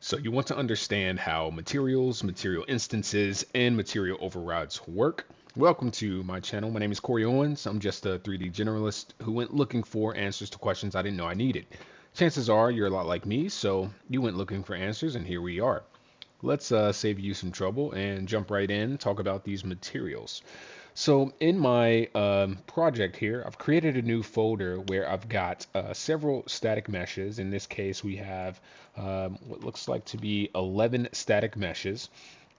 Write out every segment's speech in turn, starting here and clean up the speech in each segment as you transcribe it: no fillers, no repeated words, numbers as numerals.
So you want to understand how materials, material instances, and material overrides work. Welcome to my channel. My name is Corey Owens. I'm just a 3D generalist who went looking for answers to questions I didn't know I needed. Chances are you're a lot like me, so you went looking for answers, and here we are. Let's save you some trouble and jump right in, talk about these materials. So in my project here, I've created a new folder where I've got several static meshes. In this case, we have what looks like to be 11 static meshes.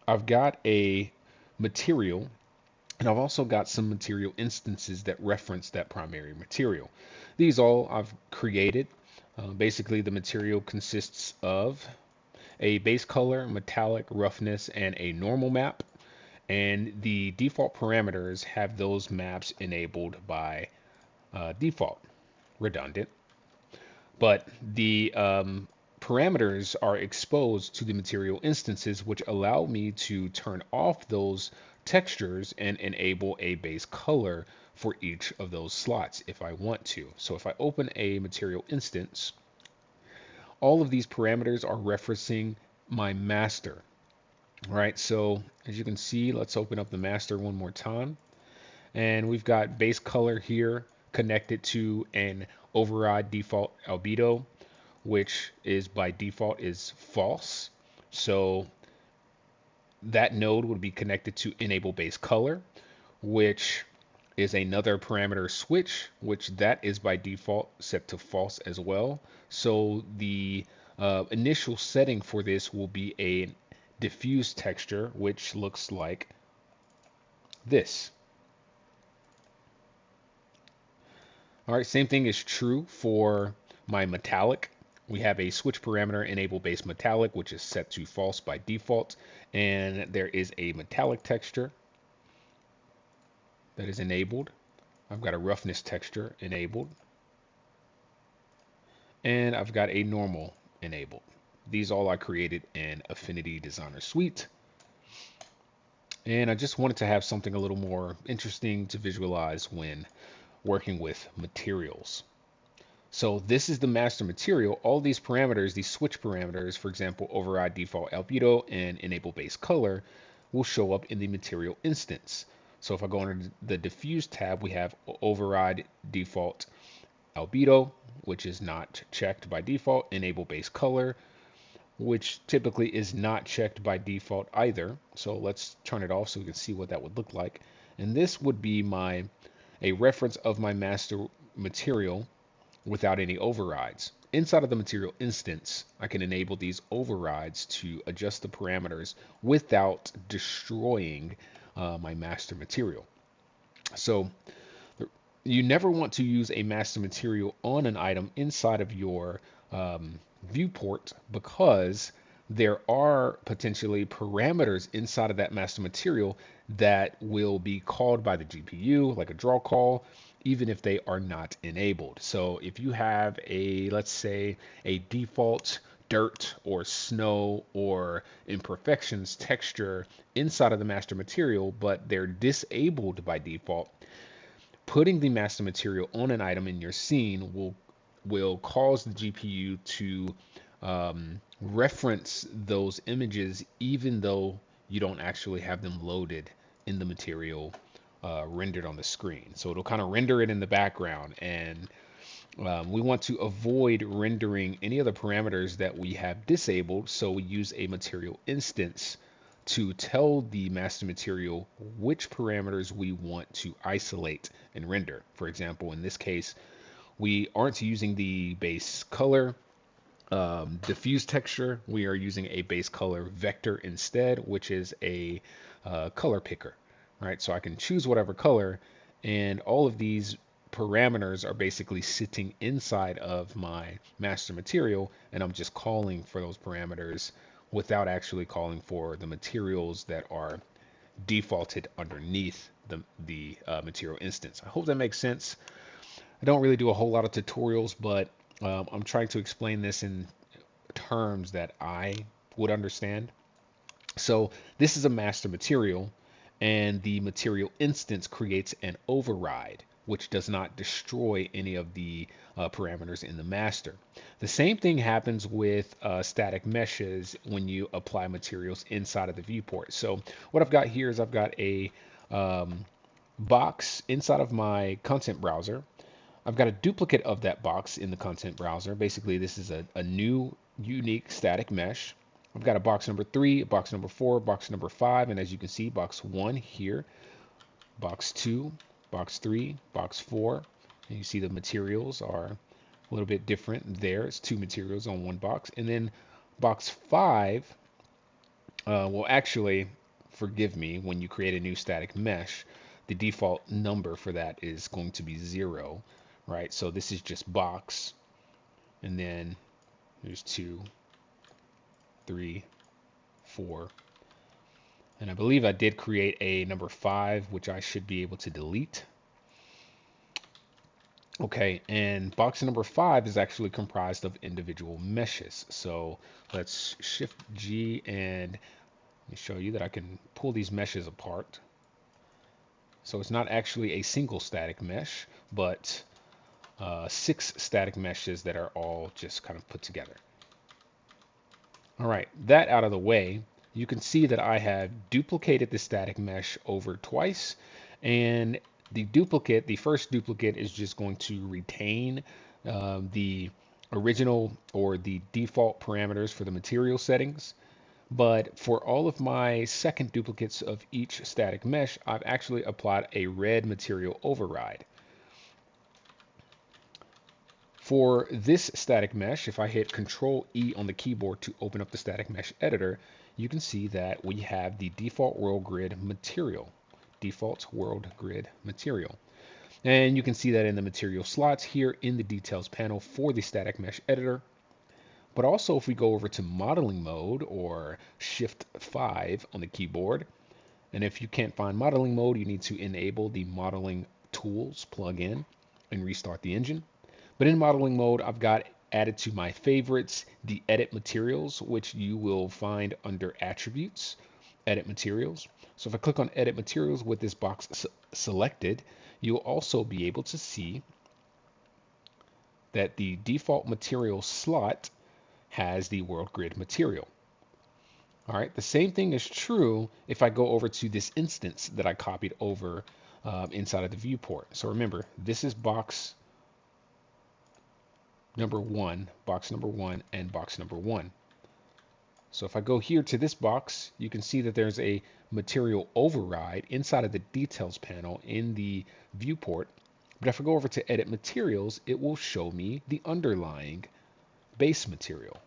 I've got a material, and I've also got some material instances that reference that primary material. These all I've created. Basically, the material consists of a base color, metallic, roughness, and a normal map. And the default parameters have those maps enabled by default, redundant. But the parameters are exposed to the material instances, which allow me to turn off those textures and enable a base color for each of those slots if I want to. So if I open a material instance, all of these parameters are referencing my master. All right, so as you can see, let's open up the master one more time. And we've got base color here connected to an override default albedo, which is by default is false. So that node would be connected to enable base color, which is another parameter switch, which that is by default set to false as well. So the initial setting for this will be a diffuse texture, which looks like this. All right, same thing is true for my metallic. We have a switch parameter enable base metallic, which is set to false by default. And there is a metallic texture that is enabled. I've got a roughness texture enabled. And I've got a normal enabled. These all I created in Affinity Designer Suite. And I just wanted to have something a little more interesting to visualize when working with materials. So this is the master material. All these parameters, these switch parameters, for example, override default albedo and enable base color, will show up in the material instance. So if I go under the diffuse tab, we have override default albedo, which is not checked by default, enable base color, which typically is not checked by default either. So let's turn it off so we can see what that would look like. And this would be a reference of my master material without any overrides. Inside of the material instance, I can enable these overrides to adjust the parameters without destroying my master material. So you never want to use a master material on an item inside of your viewport, because there are potentially parameters inside of that master material that will be called by the GPU, like a draw call, even if they are not enabled. So if you have let's say, a default dirt or snow or imperfections texture inside of the master material, but they're disabled by default, putting the master material on an item in your scene will cause the GPU to reference those images, even though you don't actually have them loaded in the material rendered on the screen. So it'll kind of render it in the background, and we want to avoid rendering any other parameters that we have disabled. So we use a material instance to tell the master material which parameters we want to isolate and render. For example, in this case, we aren't using the base color diffuse texture. We are using a base color vector instead, which is a color picker. Right, so I can choose whatever color, and all of these parameters are basically sitting inside of my master material, and I'm just calling for those parameters without actually calling for the materials that are defaulted underneath the material instance. I hope that makes sense. I don't really do a whole lot of tutorials, but I'm trying to explain this in terms that I would understand. So this is a master material, and the material instance creates an override. which does not destroy any of the parameters in the master. The same thing happens with static meshes when you apply materials inside of the viewport. So what I've got here is I've got a box inside of my content browser. I've got a duplicate of that box in the content browser. Basically, this is a new unique static mesh. I've got a box number 3, box number 4, box number 5, and as you can see, box 1 here, box 2, box 3, box 4. And you see the materials are a little bit different there. It's 2 materials on one box. And then box 5, well, actually, forgive me, when you create a new static mesh, the default number for that is going to be 0, right? So this is just box, and then there's 2, 3, 4, and I believe I did create a number 5, which I should be able to delete. Okay, and box number 5 is actually comprised of individual meshes. So let's Shift G and let me show you that I can pull these meshes apart. So it's not actually a single static mesh, but 6 static meshes that are all just kind of put together. All right, that out of the way, you can see that I have duplicated the static mesh over twice, and the first duplicate is just going to retain the original or the default parameters for the material settings. But for all of my second duplicates of each static mesh, I've actually applied a red material override. For this static mesh, if I hit Control E on the keyboard to open up the static mesh editor, you can see that we have the default world grid material. And you can see that in the material slots here in the details panel for the static mesh editor. But also if we go over to modeling mode or Shift 5 on the keyboard, and if you can't find modeling mode, you need to enable the modeling tools plugin and restart the engine. But in modeling mode, I've got added to my favorites the edit materials, which you will find under attributes, edit materials. So if I click on edit materials with this box selected, you'll also be able to see that the default material slot has the world grid material. All right, the same thing is true if I go over to this instance that I copied over inside of the viewport. So remember, this is box number 1, and box number 1. So if I go here to this box, you can see that there's a material override inside of the details panel in the viewport. But if I go over to edit materials, it will show me the underlying base material.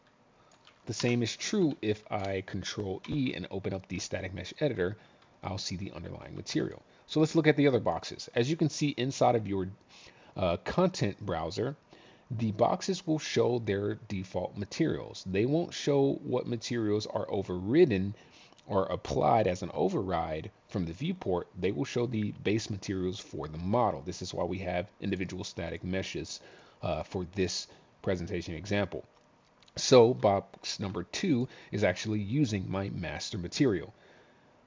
The same is true if I Control E and open up the static mesh editor, I'll see the underlying material. So let's look at the other boxes. As you can see inside of your content browser, the boxes will show their default materials. They won't show what materials are overridden or applied as an override from the viewport. They will show the base materials for the model. This is why we have individual static meshes for this presentation example. So box number 2 is actually using my master material.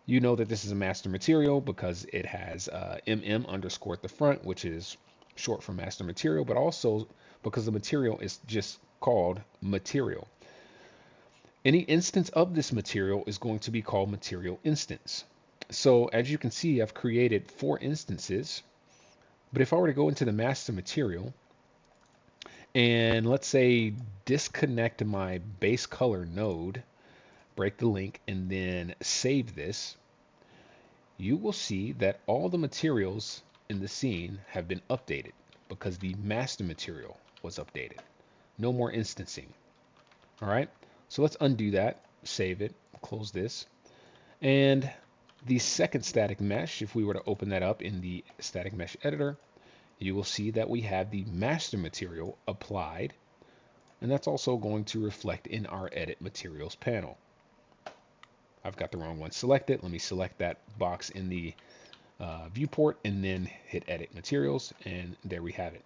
You know that this is a master material because it has MM underscore at the front, which is short for master material, but also because the material is just called material. Any instance of this material is going to be called material instance. So as you can see, I've created 4 instances, but if I were to go into the master material and let's say disconnect my base color node, break the link, and then save this, you will see that all the materials in the scene have been updated because the master material was updated. No more instancing. All right, so let's undo that, save it, close this. And the second static mesh, if we were to open that up in the static mesh editor, you will see that we have the master material applied, and that's also going to reflect in our edit materials panel. I've got the wrong one selected. Let me select that box in the viewport and then hit edit materials, and there we have it.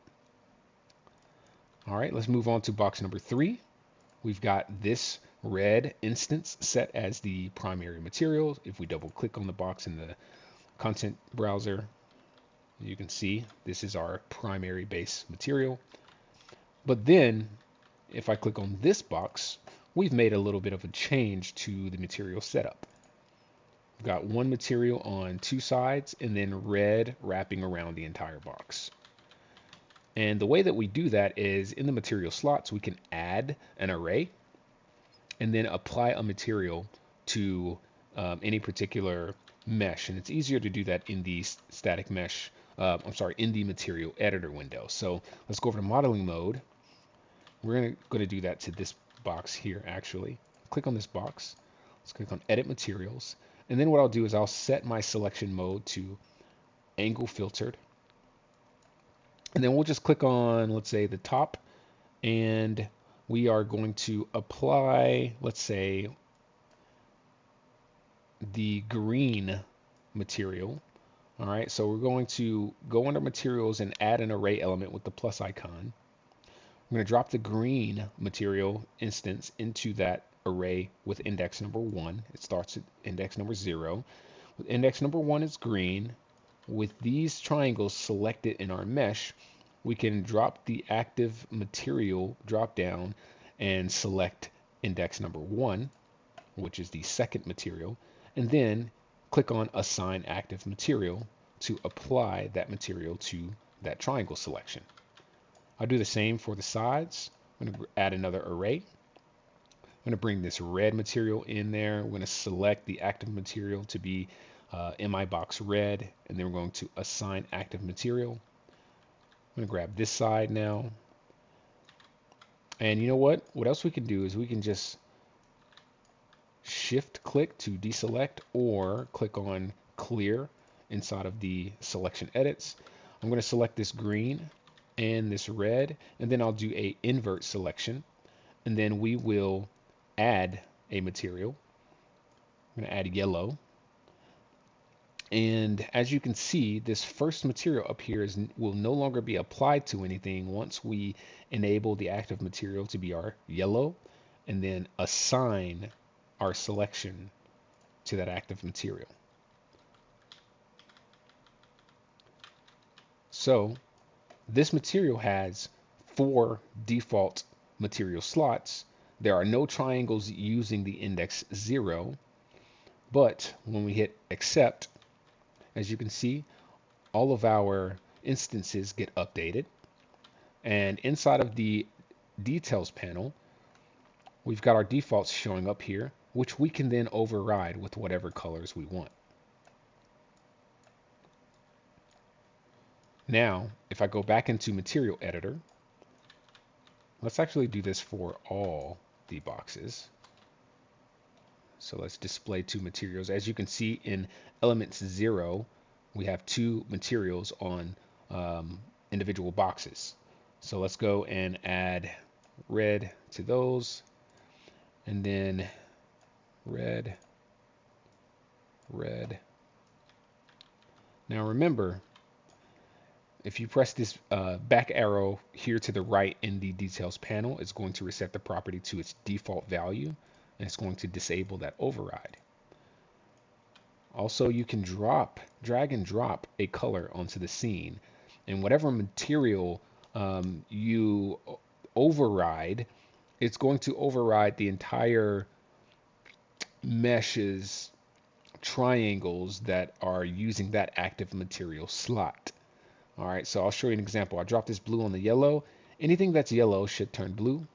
All right, let's move on to box number 3. We've got this red instance set as the primary material. If we double click on the box in the content browser, You can see this is our primary base material. But then if I click on this box, we've made a little bit of a change to the material setup. We've got one material on two sides and then red wrapping around the entire box. And the way that we do that is in the material slots, we can add an array and then apply a material to any particular mesh. And it's easier to do that in the static mesh, in the material editor window. So let's go over to modeling mode. We're going to do that to this box here, actually. Click on this box. Let's click on edit materials. And then what I'll do is I'll set my selection mode to angle filtered. And then we'll just click on, let's say, the top, and we are going to apply, let's say, the green material. All right, so we're going to go under materials and add an array element with the plus icon. I'm going to drop the green material instance into that array with index number 1. It starts at index number 0. With index number 1 is green. With these triangles selected in our mesh, we can drop the active material drop down and select index number 1, which is the second material, and then click on assign active material to apply that material to that triangle selection. I'll do the same for the sides. I'm going to add another array. I'm going to bring this red material in there. We're going to select the active material to be MI box red, and then we're going to assign active material. I'm going to grab this side now. And you know what? What else we can do is we can just shift click to deselect or click on clear inside of the selection edits. I'm going to select this green and this red, and then I'll do a invert selection, and then we will add a material. I'm going to add yellow, and as you can see, this first material up here will no longer be applied to anything once we enable the active material to be our yellow, and then assign our selection to that active material. So this material has 4 default material slots. There are no triangles using the index 0, but when we hit accept, as you can see, all of our instances get updated. And inside of the details panel, we've got our defaults showing up here, which we can then override with whatever colors we want. Now, if I go back into Material Editor, let's actually do this for all the boxes. So let's display 2 materials. As you can see in Elements 0, we have 2 materials on individual boxes. So let's go and add red to those, and then red, red. Now remember, if you press this back arrow here to the right in the details panel, it's going to reset the property to its default value, and it's going to disable that override. Also, you can drag and drop a color onto the scene, and whatever material you override, it's going to override the entire mesh's triangles that are using that active material slot. All right, so I'll show you an example. I drop this blue on the yellow. Anything that's yellow should turn blue.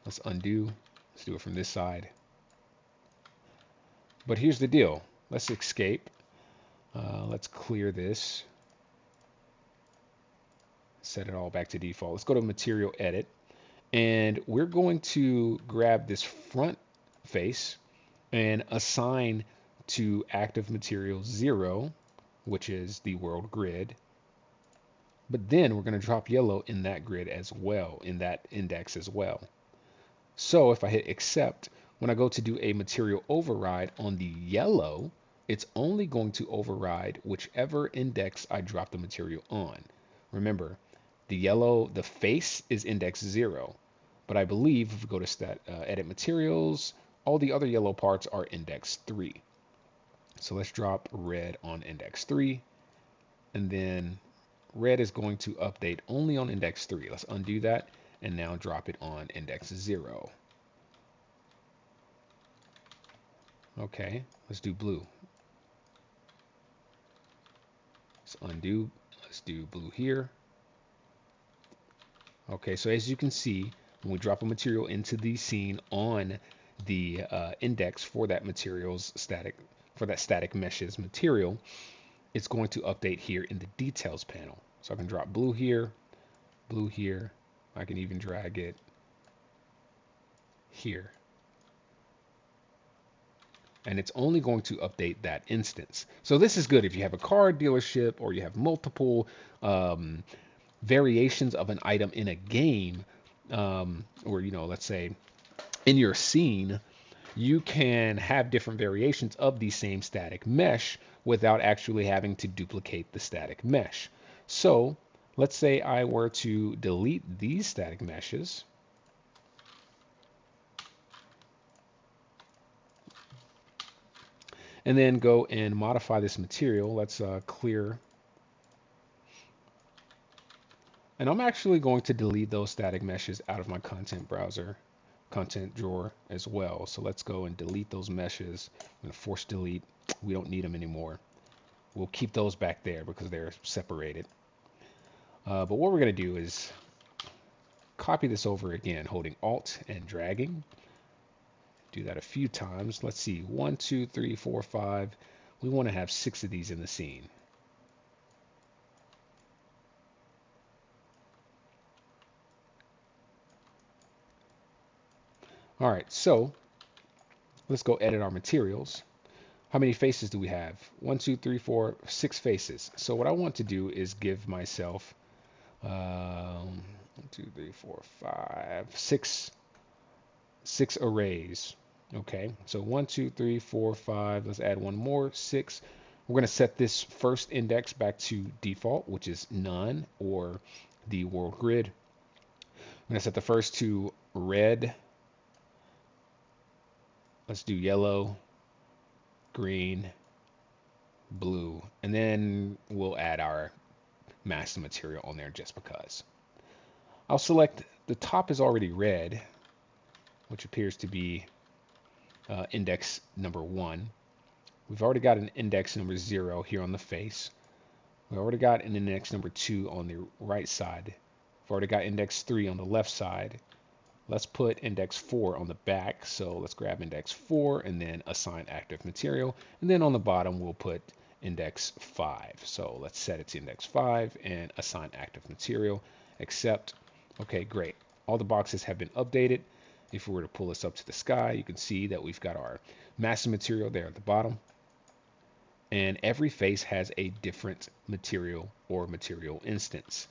Let's undo. Let's do it from this side. But here's the deal. Let's escape. Let's clear this. Set it all back to default. Let's go to Material Edit. And we're going to grab this front face and assign to active material 0, which is the world grid. But then we're going to drop yellow in that grid as well, in that index as well. So if I hit accept, when I go to do a material override on the yellow, it's only going to override whichever index I drop the material on. Remember, the yellow, the face is index 0, but I believe if we go to edit materials, all the other yellow parts are index 3. So let's drop red on index 3, and then red is going to update only on index 3. Let's undo that and now drop it on index 0. Okay, let's do blue. Let's undo. Let's do blue here. Okay, so as you can see, when we drop a material into the scene on the index for that static meshes material, it's going to update here in the details panel. So I can drop blue here. I can even drag it here. And it's only going to update that instance. So this is good if you have a car dealership or you have multiple variations of an item in a game, or let's say in your scene, you can have different variations of the same static mesh without actually having to duplicate the static mesh. So let's say I were to delete these static meshes. And then go and modify this material. Let's clear. And I'm actually going to delete those static meshes out of my content browser, content drawer as well. So let's go and delete those meshes. I'm going to force delete. We don't need them anymore. We'll keep those back there because they're separated. But what we're going to do is copy this over again, holding Alt and dragging. Do that a few times. Let's see, 1, 2, 3, 4, 5. We want to have 6 of these in the scene. All right, so let's go edit our materials. How many faces do we have? 1, 2, 3, 4, 6 faces. So what I want to do is give myself 1, 2, 3, 4, 5, 6 arrays. Okay, so 1, 2, 3, 4, 5. Let's add one more, 6. We're going to set this first index back to default, which is none, or the world grid. I'm going to set the first to red. Let's do yellow, green, blue, and then we'll add our master material on there just because. I'll select the top is already red, which appears to be index number 1. We've already got an index number 0 here on the face. We've already got an index number 2 on the right side. We've already got index 3 on the left side. Let's put index 4 on the back. So let's grab index 4 and then assign active material. And then on the bottom, we'll put index 5. So let's set it to index 5 and assign active material, accept. Okay, great. All the boxes have been updated. If we were to pull this up to the sky, you can see that we've got our master material there at the bottom. And every face has a different material or material instance.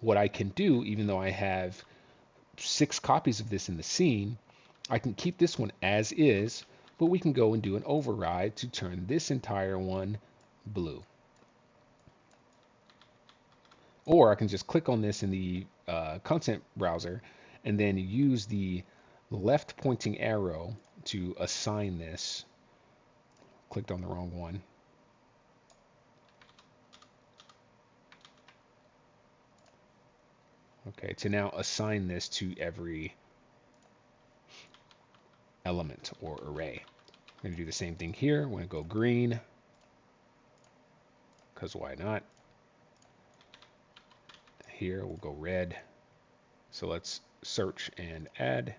What I can do, even though I have 6 copies of this in the scene, I can keep this one as is, but we can go and do an override to turn this entire one blue. Or I can just click on this in the content browser and then use the left pointing arrow to assign this. Clicked on the wrong one. Okay, to now assign this to every element or array. I'm going to do the same thing here. We're going to go green, because why not? Here we'll go red. So let's search and add.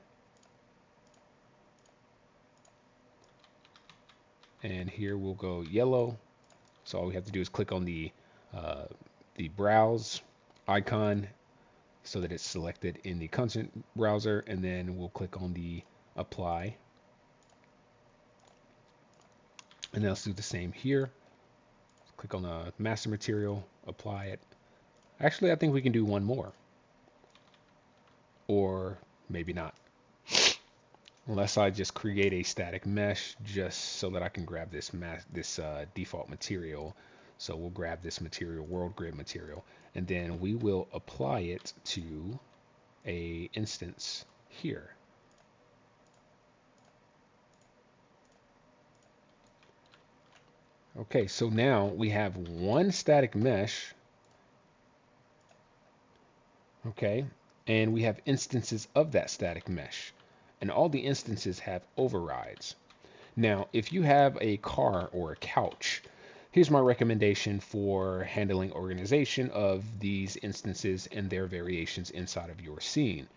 And here we'll go yellow. So all we have to do is click on the browse icon so that it's selected in the content browser, and then we'll click on the apply. And then let's do the same here. Click on the master material, apply it. Actually, I think we can do one more. Or maybe not. Unless I just create a static mesh just so that I can grab this default material. So we'll grab this material, world grid material, and then we will apply it to a instance here. Okay, so now we have one static mesh, okay, and we have instances of that static mesh, and all the instances have overrides. Now, if you have a car or a couch, here's my recommendation for handling organization of these instances and their variations inside of your scene.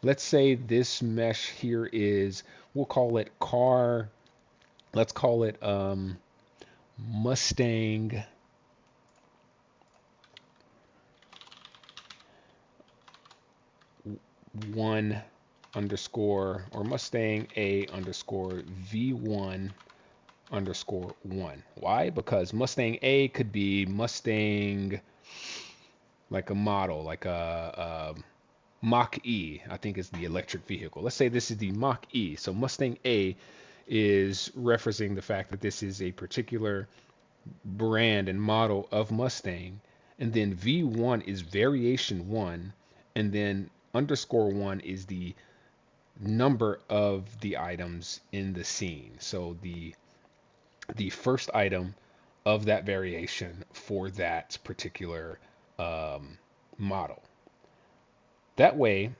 Let's say this mesh here is, we'll call it car, let's call it Mustang 1 underscore or Mustang A underscore V1 underscore 1. Why? Because Mustang A could be Mustang like a model, like a Mach E, I think is the electric vehicle. Let's say this is the Mach E. So Mustang A is referencing the fact that this is a particular brand and model of Mustang. And then V1 is variation 1. And then underscore 1 is the number of the items in the scene. So the first item of that variation for that particular model. That way,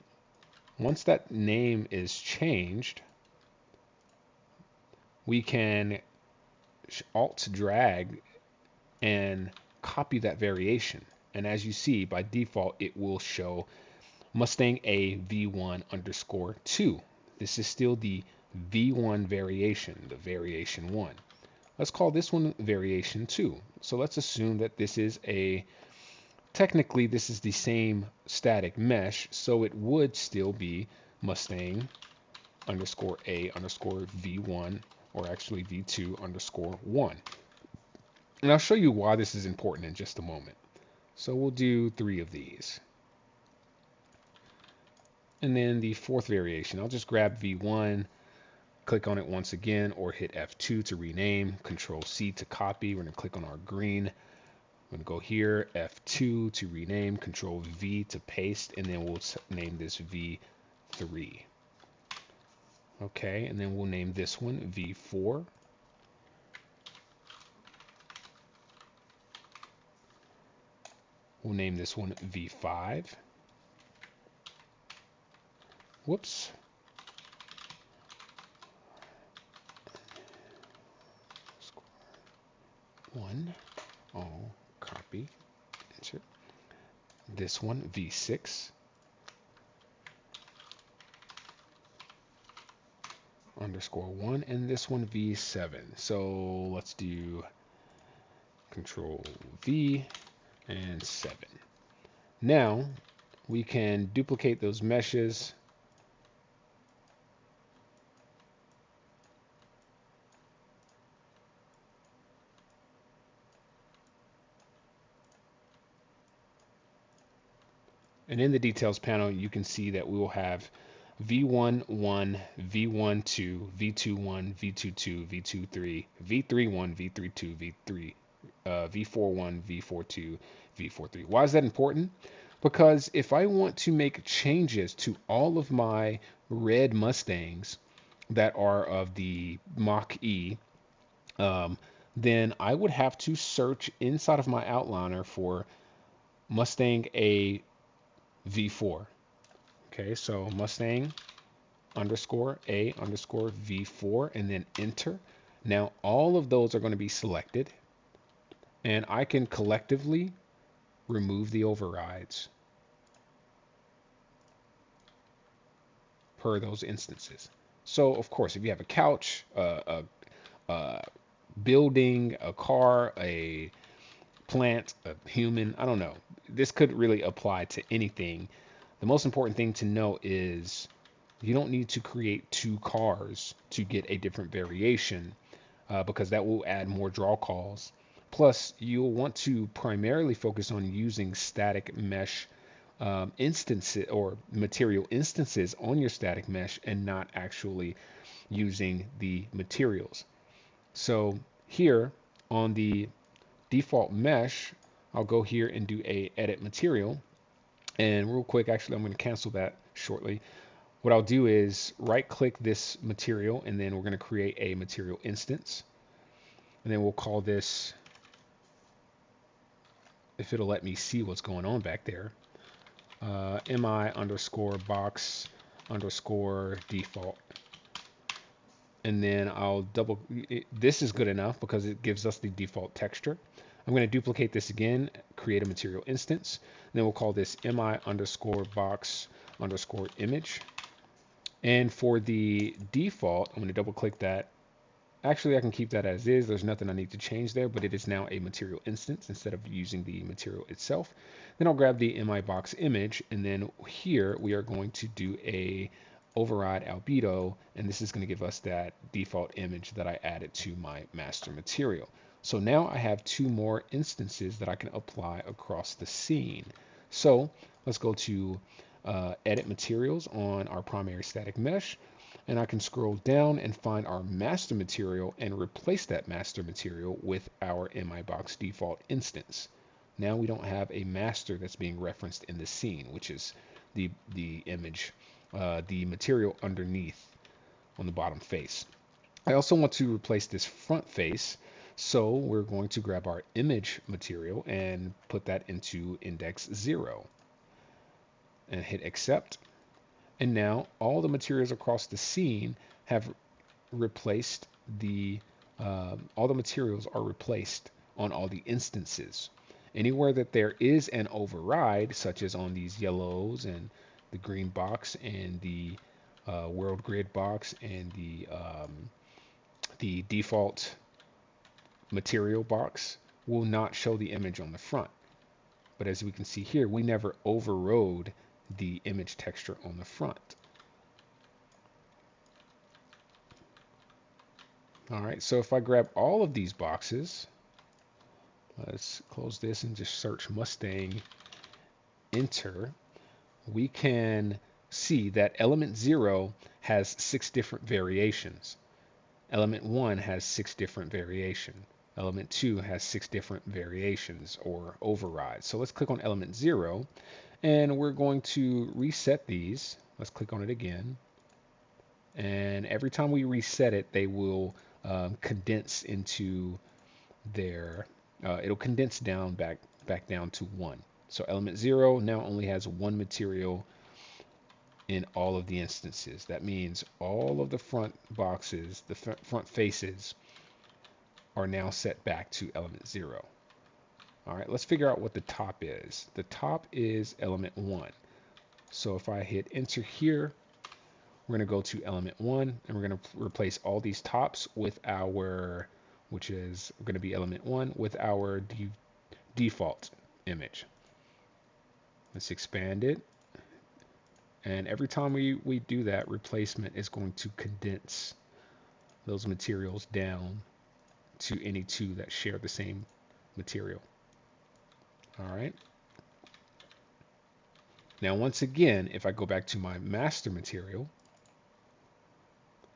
once that name is changed, we can alt drag and copy that variation. And as you see, by default, it will show Mustang A V1 underscore 2. This is still the V1 variation, the variation 1. Let's call this one variation 2. So let's assume that this is technically this is the same static mesh, so it would still be Mustang underscore A underscore V1, or actually V2 underscore 1. And I'll show you why this is important in just a moment. So we'll do 3 of these. And then the fourth variation, I'll just grab V1, click on it once again, or hit F2 to rename, Control C to copy. We're going to click on our green. I'm going to go here, F2 to rename, Control V to paste, and then we'll name this V3. Okay, and then we'll name this one V4. We'll name this one V5. Whoops. One. All copy. Enter. This one V6. Underscore 1, and this one V7. So let's do Control V and 7. Now we can duplicate those meshes. And in the details panel, you can see that we will have V1 1, V1 2, V2 1, V2 2, V2 3, V3 1, V3 2, V3, V4 1, V4 2, V4 3. Why is that important? Because if I want to make changes to all of my red Mustangs that are of the Mach E, then I would have to search inside of my outliner for Mustang A V4. Okay, so Mustang underscore A underscore V4, and then enter. Now all of those are going to be selected, and I can collectively remove the overrides per those instances. So of course, if you have a couch, a building, a car, a plant, a human, I don't know, this could really apply to anything. The most important thing to know is you don't need to create 2 cars to get a different variation, because that will add more draw calls. Plus, you'll want to primarily focus on using static mesh instances or material instances on your static mesh, and not actually using the materials. So here on the default mesh, I'll go here and do a edit material. And real quick, actually, I'm going to cancel that shortly. What I'll do is right click this material, and then we're going to create a material instance. And then we'll call this, if it'll let me see what's going on back there, mi underscore box underscore default. And then I'll this is good enough because it gives us the default texture. I'm going to duplicate this again, create a material instance. And then we'll call this mi underscore box underscore image. And for the default, I'm going to double click that. Actually, I can keep that as is. There's nothing I need to change there, but it is now a material instance instead of using the material itself. Then I'll grab the mi box image, and then here we are going to do a override albedo, and this is going to give us that default image that I added to my master material. So now I have two more instances that I can apply across the scene. So let's go to edit materials on our primary static mesh. And I can scroll down and find our master material and replace that master material with our mi box default instance. Now we don't have a master that's being referenced in the scene, which is the image, the material underneath on the bottom face. I also want to replace this front face, so we're going to grab our image material and put that into index 0 and hit accept. And now all the materials across the scene have replaced all the materials are replaced on all the instances. Anywhere that there is an override, such as on these yellows and the green box and the world grid box and the default material box, will not show the image on the front. But as we can see here, we never overrode the image texture on the front. All right, so if I grab all of these boxes, let's close this and just search Mustang, enter, we can see that element 0 has 6 different variations. Element 1 has 6 different variations. Element 2 has 6 different variations or overrides. So let's click on element 0. And we're going to reset these. Let's click on it again. And every time we reset it, they will condense into their, it'll condense down back down to 1. So element 0 now only has 1 material in all of the instances. That means all of the front boxes, the front faces, are now set back to element 0. All right, let's figure out what the top is. The top is element 1. So if I hit enter here, we're going to go to element 1 and we're going to replace all these tops with our, which is going to be element 1, with our default image. Let's expand it. And every time we do that, replacement is going to condense those materials down to any two that share the same material. All right. Now, once again, if I go back to my master material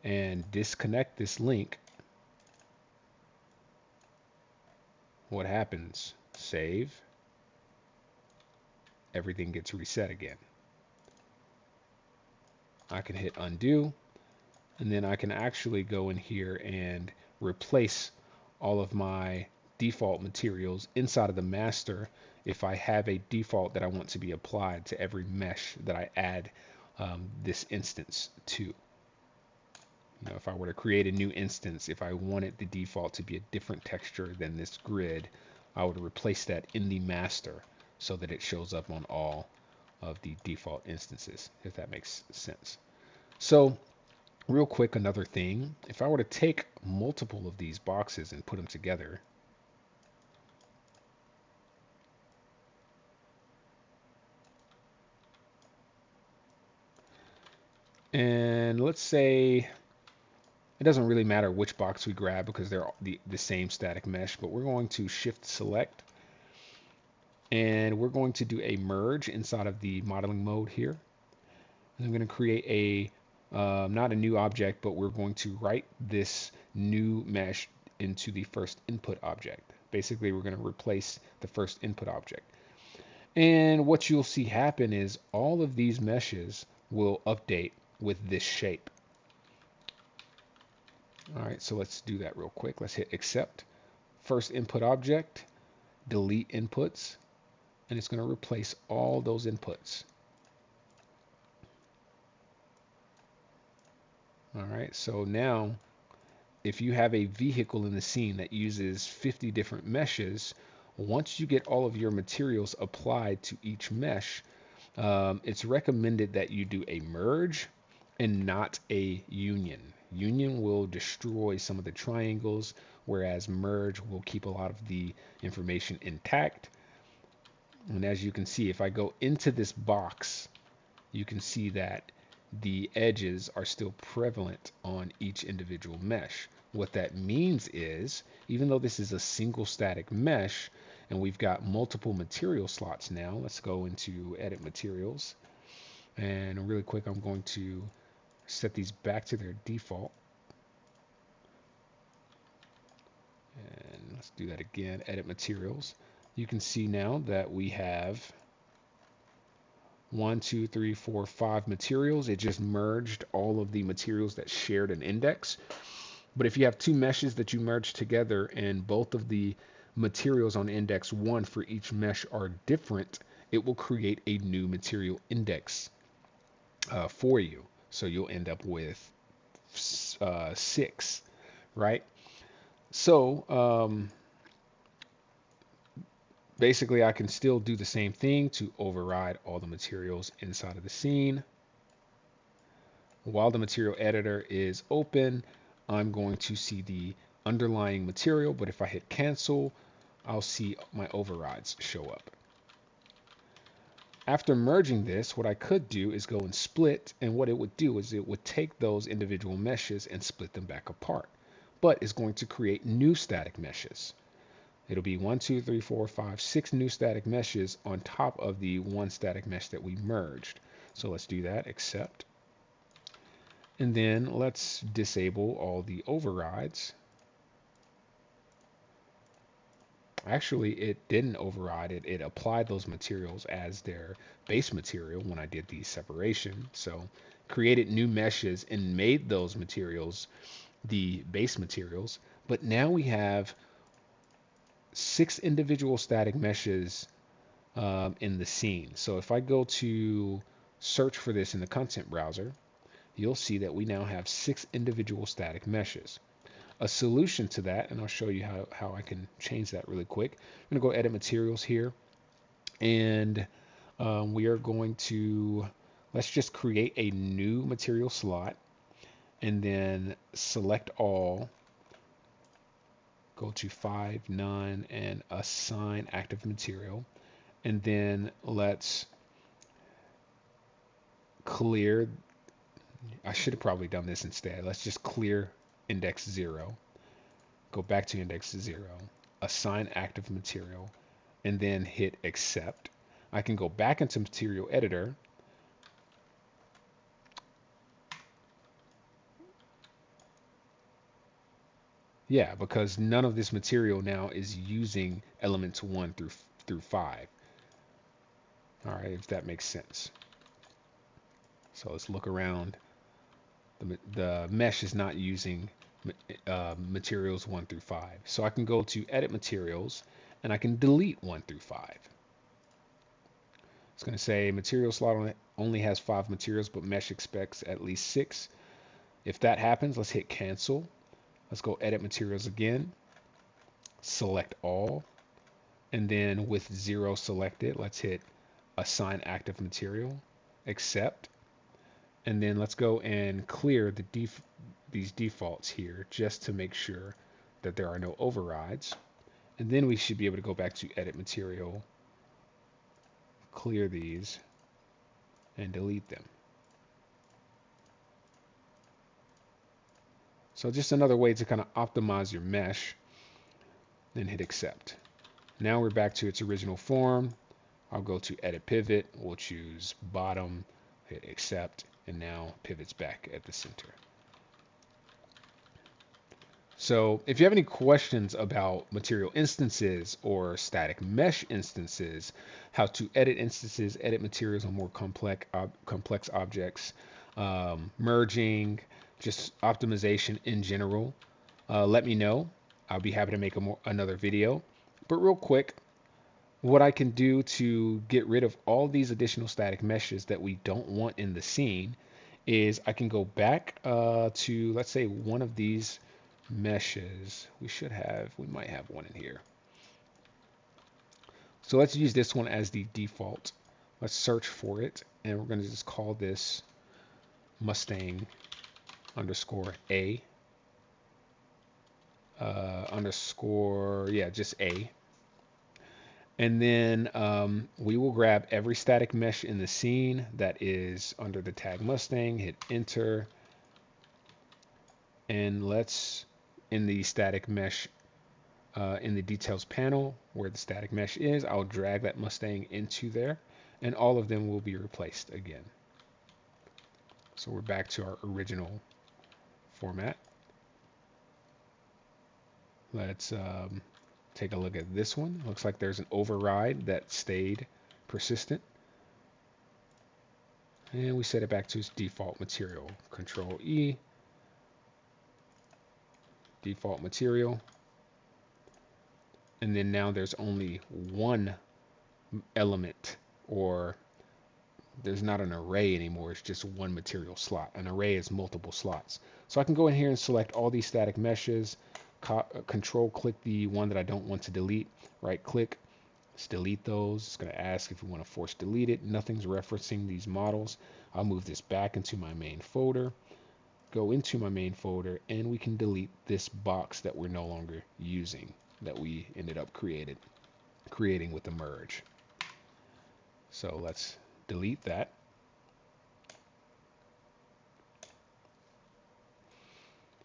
and disconnect this link, what happens? Save. Everything gets reset again. I can hit undo, and then I can actually go in here and replace all of my default materials inside of the master if I have a default that I want to be applied to every mesh that I add this instance to. You know, if I were to create a new instance, if I wanted the default to be a different texture than this grid, I would replace that in the master so that it shows up on all of the default instances, if that makes sense. So real quick, another thing, if I were to take multiple of these boxes and put them together, and let's say it doesn't really matter which box we grab because they're the same static mesh, but we're going to shift select and we're going to do a merge inside of the modeling mode here. And I'm going to create a not a new object, but we're going to write this new mesh into the first input object. Basically, we're going to replace the first input object. And what you'll see happen is all of these meshes will update with this shape. All right, so let's do that real quick. Let's hit accept. first input object, delete inputs, and it's going to replace all those inputs. All right, so now if you have a vehicle in the scene that uses 50 different meshes, once you get all of your materials applied to each mesh, it's recommended that you do a merge and not a union. Union will destroy some of the triangles, whereas merge will keep a lot of the information intact. And as you can see, if I go into this box, you can see that the edges are still prevalent on each individual mesh. What that means is, even though this is a single static mesh and we've got multiple material slots now, let's go into edit materials. And really quick, I'm going to set these back to their default. And let's do that again, edit materials. You can see now that we have 1, 2, 3, 4, 5 materials. It just merged all of the materials that shared an index. But if you have two meshes that you merge together and both of the materials on index 1 for each mesh are different, it will create a new material index for you. So you'll end up with 6, right? So basically, I can still do the same thing to override all the materials inside of the scene. While the material editor is open, I'm going to see the underlying material, but if I hit cancel, I'll see my overrides show up. After merging this, what I could do is go and split, and what it would do is it would take those individual meshes and split them back apart, but it's going to create new static meshes. It'll be 1, 2, 3, 4, 5, 6 new static meshes on top of the one static mesh that we merged. So let's do that, accept. And then let's disable all the overrides. Actually, it didn't override it. It applied those materials as their base material when I did the separation. So created new meshes and made those materials the base materials. But now we have 6 individual static meshes in the scene. So if I go to search for this in the content browser, you'll see that we now have 6 individual static meshes. A solution to that, and I'll show you how I can change that really quick. I'm going to go edit materials here, and we are going to, let's just create a new material slot, and then select all, go to 5, 9, and assign active material, and then let's clear, I should have probably done this instead. Let's just clear index 0, go back to index 0, assign active material, and then hit accept. I can go back into material editor, yeah, because none of this material now is using elements 1 through 5. All right, if that makes sense. So let's look around. The mesh is not using materials 1 through 5. So I can go to edit materials and I can delete 1 through 5. It's going to say material slot only has 5 materials, but mesh expects at least 6. If that happens, let's hit cancel. Let's go edit materials again, select all, and then with 0 selected, let's hit assign active material, accept, and then let's go and clear these defaults here just to make sure that there are no overrides. And then we should be able to go back to edit material, clear these, and delete them. So just another way to kind of optimize your mesh, then hit accept. Now we're back to its original form. I'll go to edit pivot, we'll choose bottom, hit accept, and now pivot's back at the center. So if you have any questions about material instances or static mesh instances, how to edit instances, edit materials on more complex objects, merging, just optimization in general, let me know. I'll be happy to make another video. But real quick, what I can do to get rid of all these additional static meshes that we don't want in the scene is I can go back to, let's say, one of these meshes. We might have one in here. So let's use this one as the default. Let's search for it, and we're going to just call this Mustang underscore A underscore, yeah, just A. And then we will grab every static mesh in the scene that is under the tag Mustang, hit enter, and let's, in the static mesh, in the details panel where the static mesh is, I'll drag that Mustang into there, and all of them will be replaced again. So we're back to our original format. Let's take a look at this one. Looks like there's an override that stayed persistent. And we set it back to its default material. Control E, default material. And then now there's only one element, or there's not an array anymore. It's just one material slot. An array is multiple slots. So I can go in here and select all these static meshes, control click the one that I don't want to delete, right click, let's delete those. It's going to ask if we want to force delete it. Nothing's referencing these models. I'll move this back into my main folder, go into my main folder, and we can delete this box that we're no longer using, that we ended up creating with the merge. So let's delete that.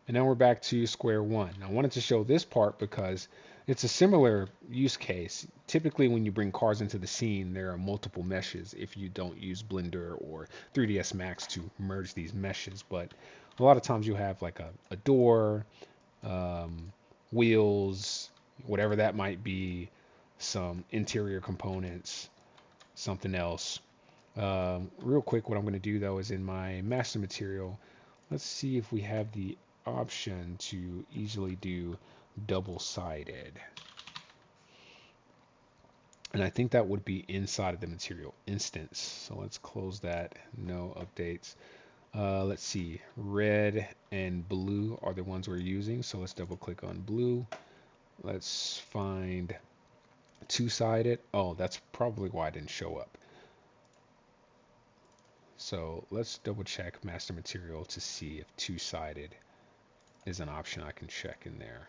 And now we're back to square one. I wanted to show this part because it's a similar use case. Typically when you bring cars into the scene, there are multiple meshes if you don't use Blender or 3ds Max to merge these meshes. But a lot of times you have like a door, wheels, whatever that might be, some interior components, something else. Real quick, what I'm going to do though is in my master material, let's see if we have the option to easily do double-sided. And I think that would be inside of the material instance. So let's close that. No updates. Let's see. Red and blue are the ones we're using. So let's double click on blue. Let's find two-sided. Oh, that's probably why it didn't show up. So let's double check master material to see if two-sided is an option I can check in there.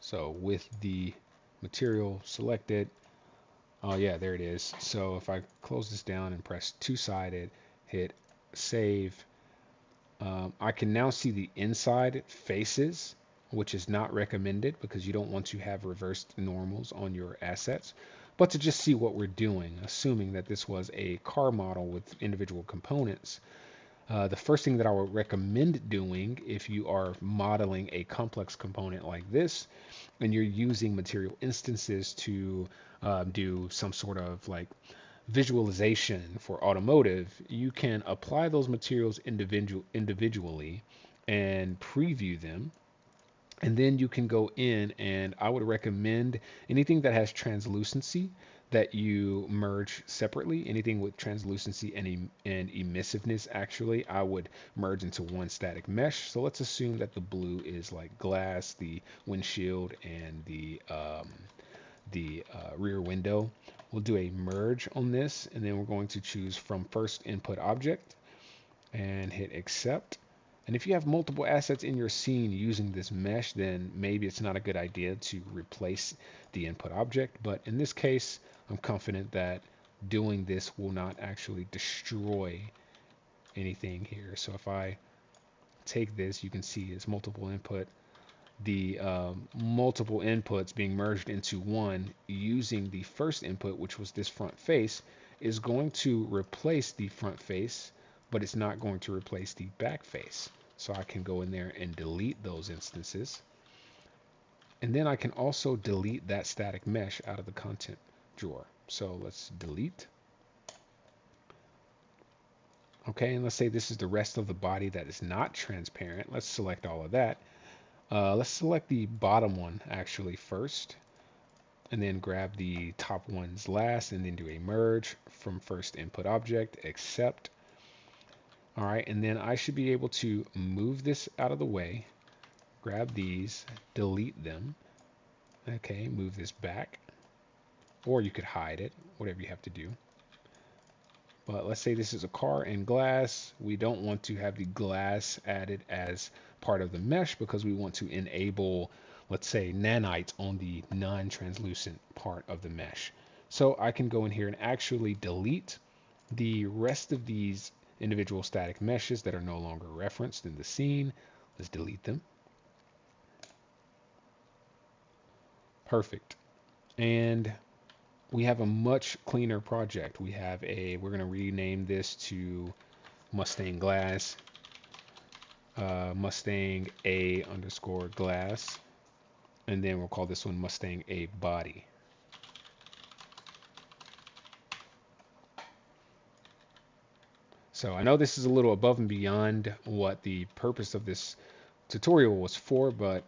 So with the material selected, oh yeah, there it is. So if I close this down and press two-sided, hit save, I can now see the inside faces, which is not recommended because you don't want to have reversed normals on your assets. But to just see what we're doing, assuming that this was a car model with individual components, the first thing that I would recommend doing if you are modeling a complex component like this and you're using material instances to do some sort of like visualization for automotive, you can apply those materials individually and preview them. And then you can go in, and I would recommend anything that has translucency that you merge separately. Anything with translucency and emissiveness, actually, I would merge into one static mesh. So let's assume that the blue is like glass, the windshield, and the rear window. We'll do a merge on this, and then we're going to choose from first input object and hit accept. And if you have multiple assets in your scene using this mesh, then maybe it's not a good idea to replace the input object. But in this case, I'm confident that doing this will not actually destroy anything here. So if I take this, you can see it's multiple input. The multiple inputs being merged into one using the first input, which was this front face, is going to replace the front face, but it's not going to replace the back face. So I can go in there and delete those instances. And then I can also delete that static mesh out of the content drawer. So let's delete. Okay, and let's say this is the rest of the body that is not transparent. Let's select all of that. Let's select the bottom one actually first, and then grab the top ones last, and then do a merge from first input object, accept. All right, and then I should be able to move this out of the way, grab these, delete them. Okay, move this back, or you could hide it, whatever you have to do. But let's say this is a car and glass. We don't want to have the glass added as part of the mesh because we want to enable, let's say, nanites on the non-translucent part of the mesh. So I can go in here and actually delete the rest of these individual static meshes that are no longer referenced in the scene. Let's delete them. Perfect. And we have a much cleaner project. We're going to rename this to Mustang Glass, Mustang A underscore glass, and then we'll call this one Mustang A body. So I know this is a little above and beyond what the purpose of this tutorial was for, but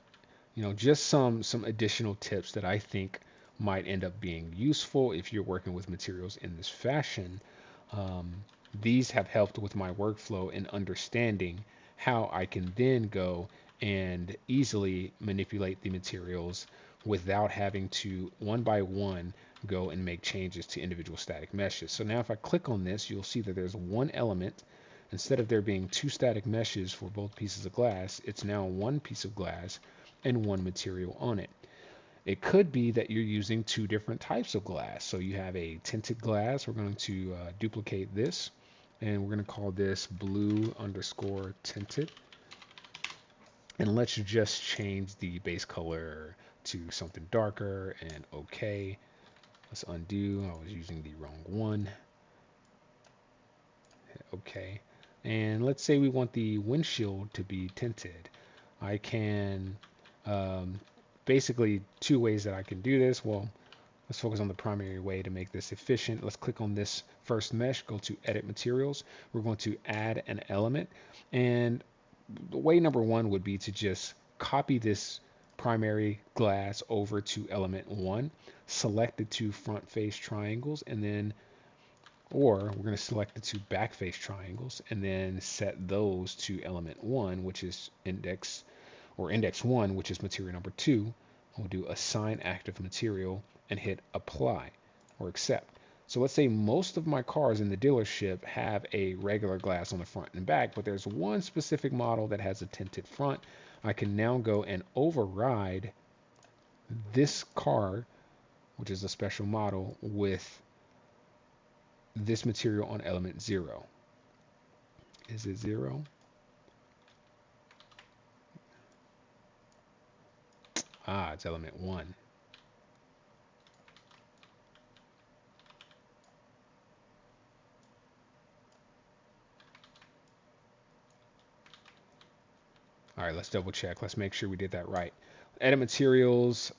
just some additional tips that I think might end up being useful if you're working with materials in this fashion. These have helped with my workflow in understanding how I can then go and easily manipulate the materials without having to one by one go and make changes to individual static meshes. So now if I click on this, you'll see that there's one element. Instead of there being two static meshes for both pieces of glass, it's now one piece of glass and one material on it. It could be that you're using two different types of glass. So you have a tinted glass. We're going to duplicate this, and we're going to call this blue underscore tinted. And let's just change the base color to something darker, and okay. Let's undo. I was using the wrong one. Okay. And let's say we want the windshield to be tinted. I can basically two ways that I can do this. Well, let's focus on the primary way to make this efficient. Let's click on this first mesh, go to edit materials. We're going to add an element. And the way number one would be to just copy this primary glass over to element one, select the two front face triangles, and then or we're going to select the two back face triangles and then set those to element one, which is index one, which is material number two. We'll do assign active material and hit apply or accept. So let's say most of my cars in the dealership have a regular glass on the front and back, but there's one specific model that has a tinted front. I can now go and override this car, which is a special model, with this material on element 0. Is it 0? Ah, it's element 1. All right, let's double check. Let's make sure we did that right. Edit materials.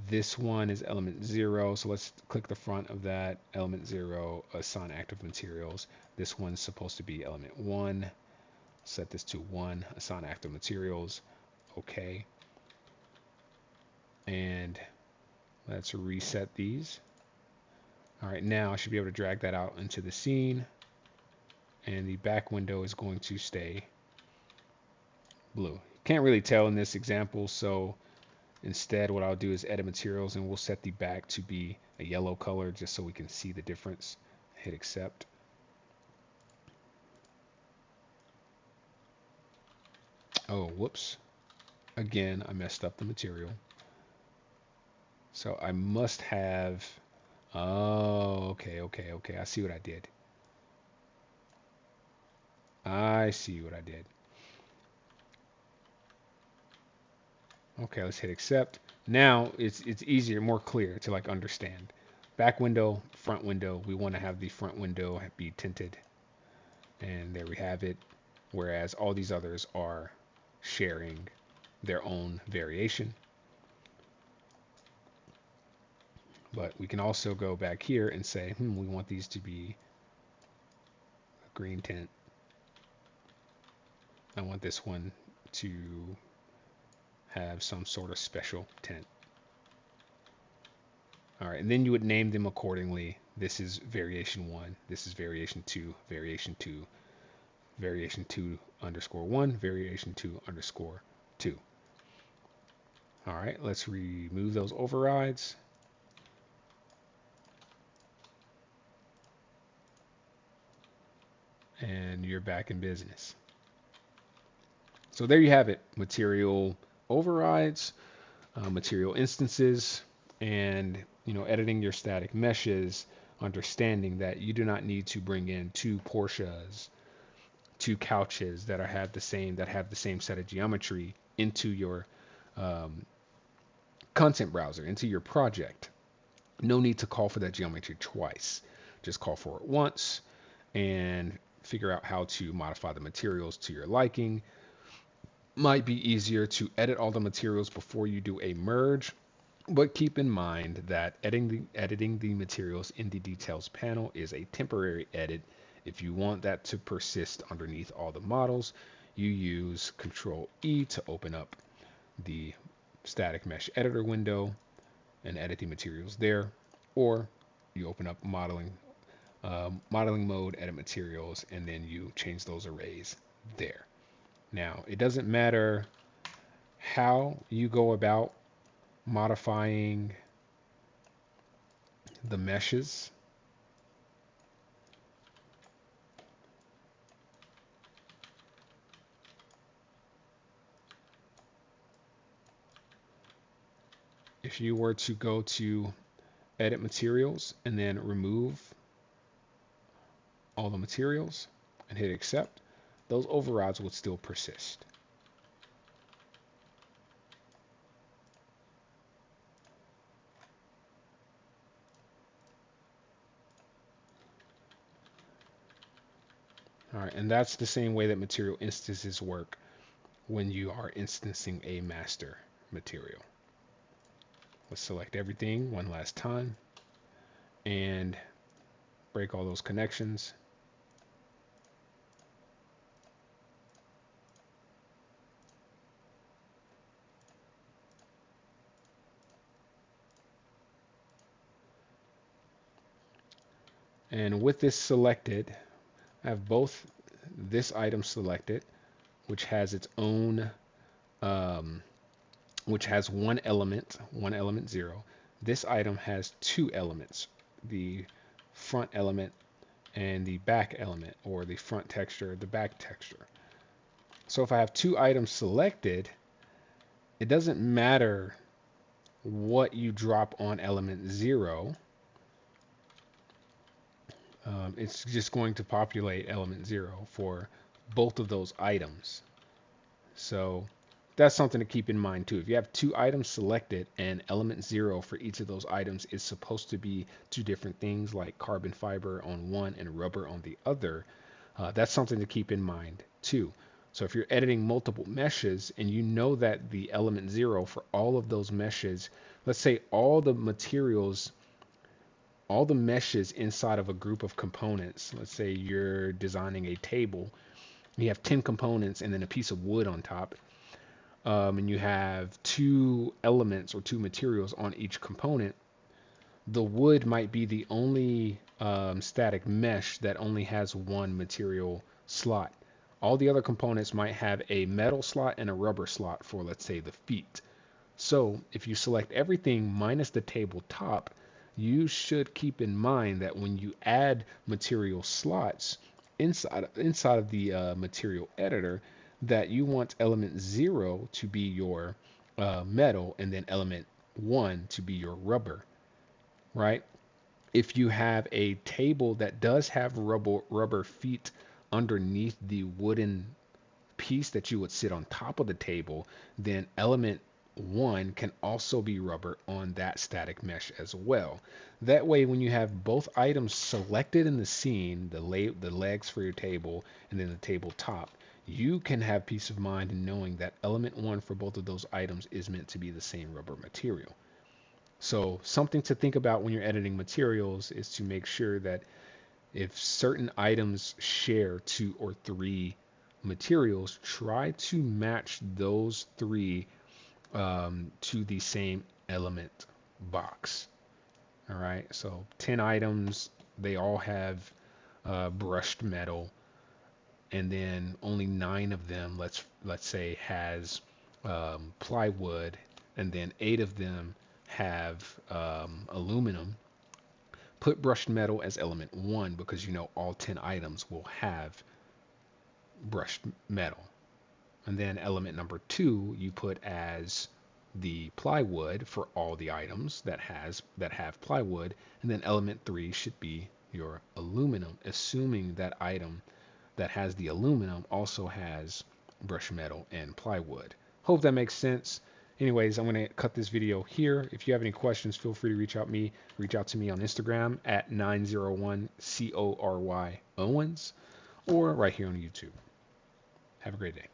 This one is element 0. So let's click the front of that. Element 0, assign active materials. This one's supposed to be element 1. Set this to 1, assign active materials. Okay. And let's reset these. All right, now I should be able to drag that out into the scene. And the back window is going to stay blue. Can't really tell in this example, so instead what I'll do is edit materials and we'll set the back to be a yellow color just so we can see the difference. Hit accept. Oh, whoops. Again, I messed up the material. So I must have, oh, okay. I see what I did. Okay, let's hit accept. Now it's easier, more clear to like understand. Back window, front window. We want to have the front window be tinted. And there we have it. Whereas all these others are sharing their own variation. But we can also go back here and say, we want these to be green tint. I want this one to have some sort of special tint. All right, and then you would name them accordingly. This is variation 1, this is variation 2, variation 2, variation 2 underscore 1, variation 2 underscore 2. All right, let's remove those overrides. And you're back in business. So there you have it, material overrides, material instances, and editing your static meshes, understanding that you do not need to bring in two Porsches, two couches that have the same set of geometry into your content browser, into your project. No need to call for that geometry twice. Just call for it once and figure out how to modify the materials to your liking. Might be easier to edit all the materials before you do a merge, but keep in mind that editing the materials in the details panel is a temporary edit. If you want that to persist underneath all the models, you use Control E to open up the static mesh editor window and edit the materials there, or you open up modeling mode, edit materials, and then you change those arrays there. Now, it doesn't matter how you go about modifying the meshes. If you were to go to edit materials and then remove all the materials and hit accept, those overrides would still persist. All right, and that's the same way that material instances work when you are instancing a master material. Let's select everything one last time and break all those connections. And with this selected, I have both this item selected, which has its own, which has one element 0. This item has two elements, the front element and the back element, or the front texture, the back texture. So if I have two items selected, it doesn't matter what you drop on element 0. It's just going to populate element 0 for both of those items. So that's something to keep in mind too. If you have two items selected and element 0 for each of those items is supposed to be two different things, like carbon fiber on one and rubber on the other, that's something to keep in mind too. So if you're editing multiple meshes and you know that the element 0 for all of those meshes, let's say all the materials, all the meshes inside of a group of components, let's say you're designing a table, you have 10 components and then a piece of wood on top, and you have two elements or two materials on each component, the wood might be the only static mesh that only has one material slot. All the other components might have a metal slot and a rubber slot for, let's say, the feet. So if you select everything minus the tabletop, you should keep in mind that when you add material slots inside of the material editor, that you want element 0 to be your metal and then element 1 to be your rubber, right? If you have a table that does have rubber feet underneath the wooden piece that you would sit on top of the table, then element 1 can also be rubber on that static mesh as well. That way, when you have both items selected in the scene, the legs for your table and then the tabletop, you can have peace of mind in knowing that element 1 for both of those items is meant to be the same rubber material. So something to think about when you're editing materials is to make sure that If certain items share 2 or 3 materials, try to match those 3 to the same element box. All right, so 10 items, they all have brushed metal, and then only 9 of them, let's say, has plywood, and then 8 of them have aluminum. Put brushed metal as element 1 because you know all 10 items will have brushed metal. And then element number 2 you put as the plywood for all the items that have plywood, and then element 3 should be your aluminum, assuming that item that has the aluminum also has brushed metal and plywood. Hope that makes sense. Anyways, I'm going to cut this video here. If you have any questions, feel free to reach out to me on Instagram at 901CORY Owens, or right here on YouTube. Have a great day.